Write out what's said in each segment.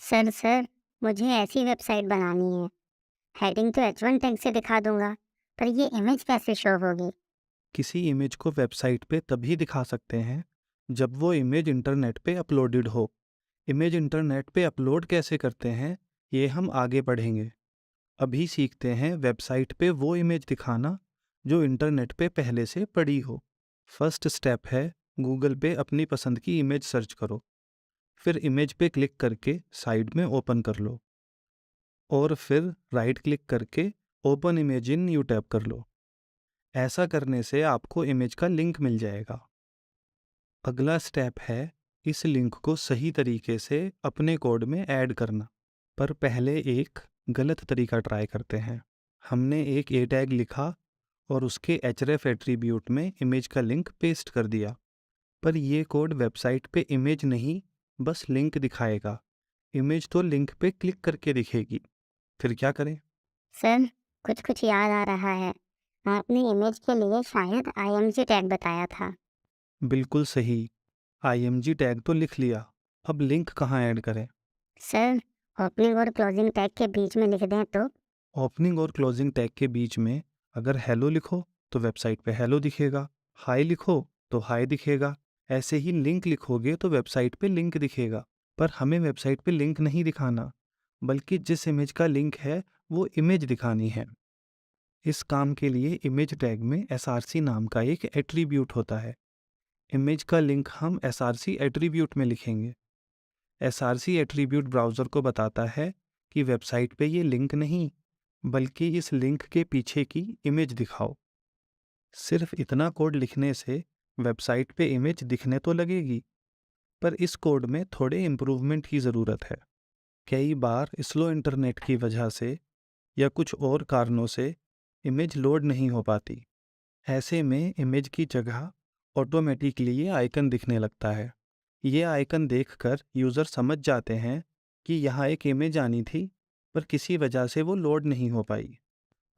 Sir, मुझे ऐसी website बनानी है। हेडिंग तो H1 टैग से दिखा दूंगा, पर ये इमेज कैसे शो होगी? किसी इमेज को वेबसाइट पे तभी दिखा सकते हैं जब वो इमेज इंटरनेट पे अपलोडेड हो। इमेज इंटरनेट पे अपलोड कैसे करते हैं, ये हम आगे पढ़ेंगे। अभी सीखते हैं वेबसाइट पे वो इमेज दिखाना जो इंटरनेट पे पहले से पड़ी हो। फर्स्ट स्टेप है, गूगल पे अपनी पसंद की इमेज सर्च करो। फिर इमेज पे क्लिक करके साइड में ओपन कर लो और फिर राइट क्लिक करके open image in new tab कर लो। ऐसा करने से आपको इमेज का लिंक मिल जाएगा। अगला स्टेप है इस लिंक को सही तरीके से अपने कोड में ऐड करना। पर पहले एक गलत तरीका ट्राई करते हैं। हमने एक ए टैग लिखा और उसके href एट्रीब्यूट में इमेज का लिंक पेस्ट कर दिया। पर ये कोड वेबसाइट पे इमेज नहीं, बस लिंक दिखाएगा। इमेज तो लिंक पे क्लिक करके दिखेगी। फिर क्या करें? सर, कुछ याद आ रहा है। आपने इमेज के लिए शायद IMG टैग बताया था। बिल्कुल सही। img टैग तो लिख लिया। अब लिंक कहाँ ऐड करें? सर, ओपनिंग और क्लोजिंग टैग के बीच में लिख दें तो? ओपनिंग और क्लोजिंग टैग के बीच में अगर हेलो लिखो तो वेबसाइट पे हेलो दिखेगा। हाई लिखो तो हाई दिखेगा। ऐसे ही लिंक लिखोगे तो वेबसाइट पे लिंक दिखेगा। पर हमें वेबसाइट पे लिंक नहीं दिखाना, बल्कि जिस इमेज का लिंक है वो इमेज दिखानी है। इस काम के लिए इमेज टैग में src नाम का एक एट्रीब्यूट होता है। इमेज का लिंक हम src एट्रीब्यूट में लिखेंगे। src एट्रीब्यूट ब्राउज़र को बताता है कि वेबसाइट पे ये लिंक नहीं, बल्कि इस लिंक के पीछे की इमेज दिखाओ। सिर्फ इतना कोड लिखने से वेबसाइट पे इमेज दिखने तो लगेगी, पर इस कोड में थोड़े इम्प्रूवमेंट की ज़रूरत है। कई बार स्लो इंटरनेट की वजह से या कुछ और कारणों से इमेज लोड नहीं हो पाती। ऐसे में इमेज की जगह ऑटोमेटिकली ये आइकन दिखने लगता है। ये आइकन देखकर यूज़र समझ जाते हैं कि यहाँ एक इमेज आनी थी, पर किसी वजह से वो लोड नहीं हो पाई।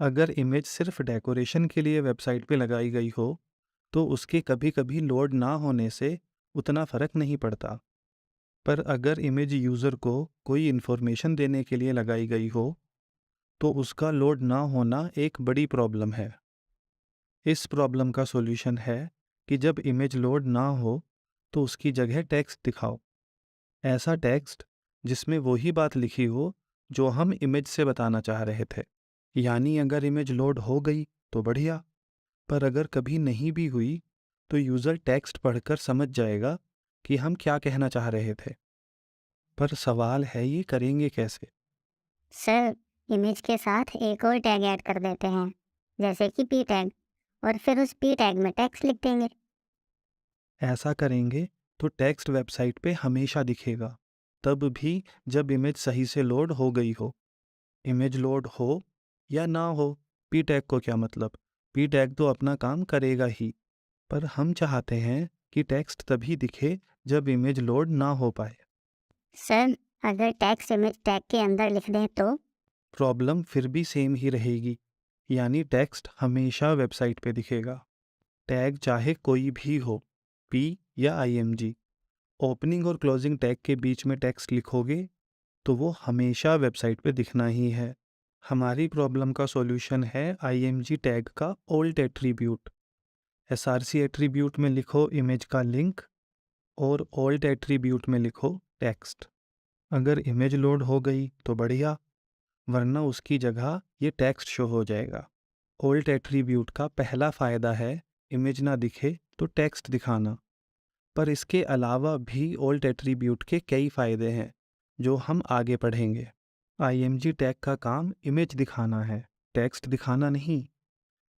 अगर इमेज सिर्फ डेकोरेशन के लिए वेबसाइट पे लगाई गई हो, तो उसके कभी-कभी लोड ना होने से उतना फ़र्क नहीं पड़ता। पर अगर इमेज यूज़र को कोई इन्फॉर्मेशन देने के लिए लगाई गई हो, तो उसका लोड ना होना एक बड़ी प्रॉब्लम है। इस प्रॉब्लम का सॉल्यूशन है कि जब इमेज लोड ना हो, तो उसकी जगह टेक्स्ट दिखाओ। ऐसा टेक्स्ट जिसमें वही बात लिखी हो जो हम इमेज से बताना चाह रहे थे। यानी अगर इमेज लोड हो गई तो बढ़िया, पर अगर कभी नहीं भी हुई तो यूज़र टेक्स्ट पढ़कर समझ जाएगा कि हम क्या कहना चाह रहे थे। पर सवाल है, ये करेंगे कैसे? सर, इमेज के साथ एक और टैग ऐड कर देते हैं, जैसे कि P टैग, और फिर उस P टैग में टेक्स्ट लिख देंगे। ऐसा करेंगे तो टेक्स्ट वेबसाइट पे हमेशा दिखेगा, तब भी जब इमेज सही से लोड हो गई हो। इमेज लोड हो या ना हो, पी टैग को क्या मतलब? पी टैग तो अपना काम करेगा ही। पर हम चाहते हैं कि टेक्स्ट तभी दिखे जब इमेज लोड ना हो पाए। सर, अगर टेक्स्ट इमेज टैग के अंदर लिख दें तो? प्रॉब्लम फिर भी सेम ही रहेगी, यानी टेक्स्ट हमेशा वेबसाइट पे दिखेगा। टैग चाहे कोई भी हो, पी या img। ओपनिंग और क्लोजिंग टैग के बीच में टेक्स्ट लिखोगे तो वो हमेशा वेबसाइट पे दिखना ही है। हमारी प्रॉब्लम का सॉल्यूशन है img टैग का ओल्ट एट्रीब्यूट। src एट्रीब्यूट में लिखो इमेज का लिंक और ओल्ट एट्रीब्यूट में लिखो टेक्स्ट। अगर इमेज लोड हो गई तो बढ़िया, वरना उसकी जगह ये टेक्स्ट शो हो जाएगा। ओल्ट एट्रीब्यूट का पहला फ़ायदा है इमेज ना दिखे तो टेक्स्ट दिखाना, पर इसके अलावा भी ओल्ट एट्रीब्यूट के कई फ़ायदे हैं जो हम आगे पढ़ेंगे। img टैग का काम इमेज दिखाना है, टेक्स्ट दिखाना नहीं।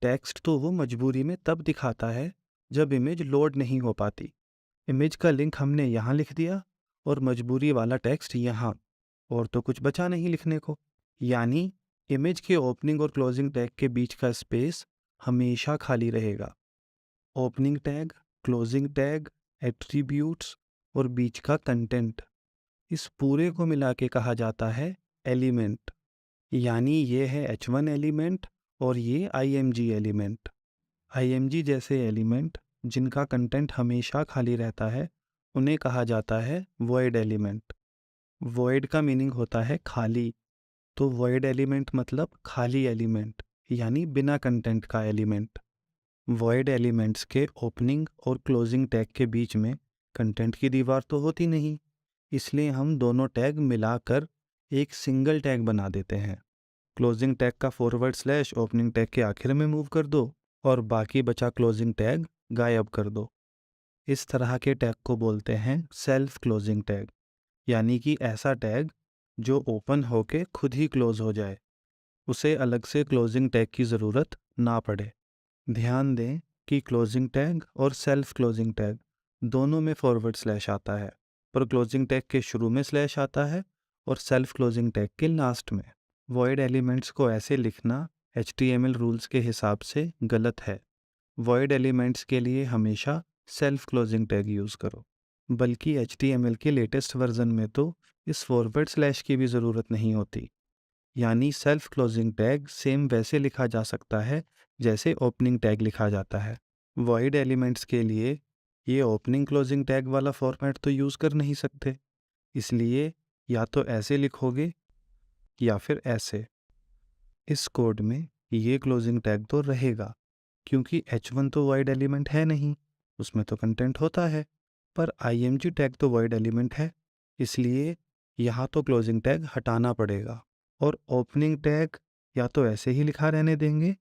टेक्स्ट तो वो मजबूरी में तब दिखाता है जब इमेज लोड नहीं हो पाती। इमेज का लिंक हमने यहाँ लिख दिया और मजबूरी वाला टेक्स्ट यहाँ, और तो कुछ बचा नहीं लिखने को। यानी इमेज के ओपनिंग और क्लोजिंग टैग के बीच का स्पेस हमेशा खाली रहेगा। Opening tag, closing tag, attributes और बीच का कंटेंट, इस पूरे को मिला के कहा जाता है एलिमेंट। यानी ये है H1 एलिमेंट और ये img एलिमेंट। img जैसे एलिमेंट जिनका कंटेंट हमेशा खाली रहता है, उन्हें कहा जाता है वॉइड एलिमेंट। वॉइड का मीनिंग होता है खाली, तो वॉइड एलिमेंट मतलब खाली एलिमेंट, यानी बिना कंटेंट का एलिमेंट। वॉइड एलिमेंट्स के ओपनिंग और क्लोजिंग टैग के बीच में कंटेंट की दीवार तो होती नहीं, इसलिए हम दोनों टैग मिलाकर एक सिंगल टैग बना देते हैं। क्लोजिंग टैग का फॉरवर्ड स्लैश ओपनिंग टैग के आखिर में मूव कर दो और बाकी बचा क्लोजिंग टैग गायब कर दो। इस तरह के टैग को बोलते हैं सेल्फ क्लोजिंग टैग, यानी कि ऐसा टैग जो ओपन होके खुद ही क्लोज हो जाए, उसे अलग से क्लोजिंग टैग की ज़रूरत ना पड़े। ध्यान दें कि क्लोजिंग टैग और सेल्फ क्लोजिंग टैग दोनों में फॉरवर्ड स्लैश आता है, पर क्लोजिंग टैग के शुरू में स्लैश आता है और सेल्फ क्लोजिंग टैग के लास्ट में। वॉइड एलिमेंट्स को ऐसे लिखना HTML रूल्स के हिसाब से गलत है। वॉइड एलिमेंट्स के लिए हमेशा सेल्फ क्लोजिंग टैग यूज़ करो। बल्कि HTML के लेटेस्ट वर्जन में तो इस फॉरवर्ड स्लैश की भी ज़रूरत नहीं होती, यानी सेल्फ क्लोजिंग टैग सेम वैसे लिखा जा सकता है जैसे ओपनिंग टैग लिखा जाता है। वॉइड एलिमेंट्स के लिए ये ओपनिंग क्लोजिंग टैग वाला फॉर्मेट तो यूज़ कर नहीं सकते, इसलिए या तो ऐसे लिखोगे या फिर ऐसे। इस कोड में ये क्लोजिंग टैग तो रहेगा, क्योंकि H1 तो वॉइड एलिमेंट है नहीं, उसमें तो कंटेंट होता है, पर IMG टैग तो वॉइड एलिमेंट है, इसलिए यहाँ तो क्लोजिंग टैग हटाना पड़ेगा और ओपनिंग टैग या तो ऐसे ही लिखा रहने देंगे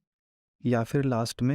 या फिर लास्ट में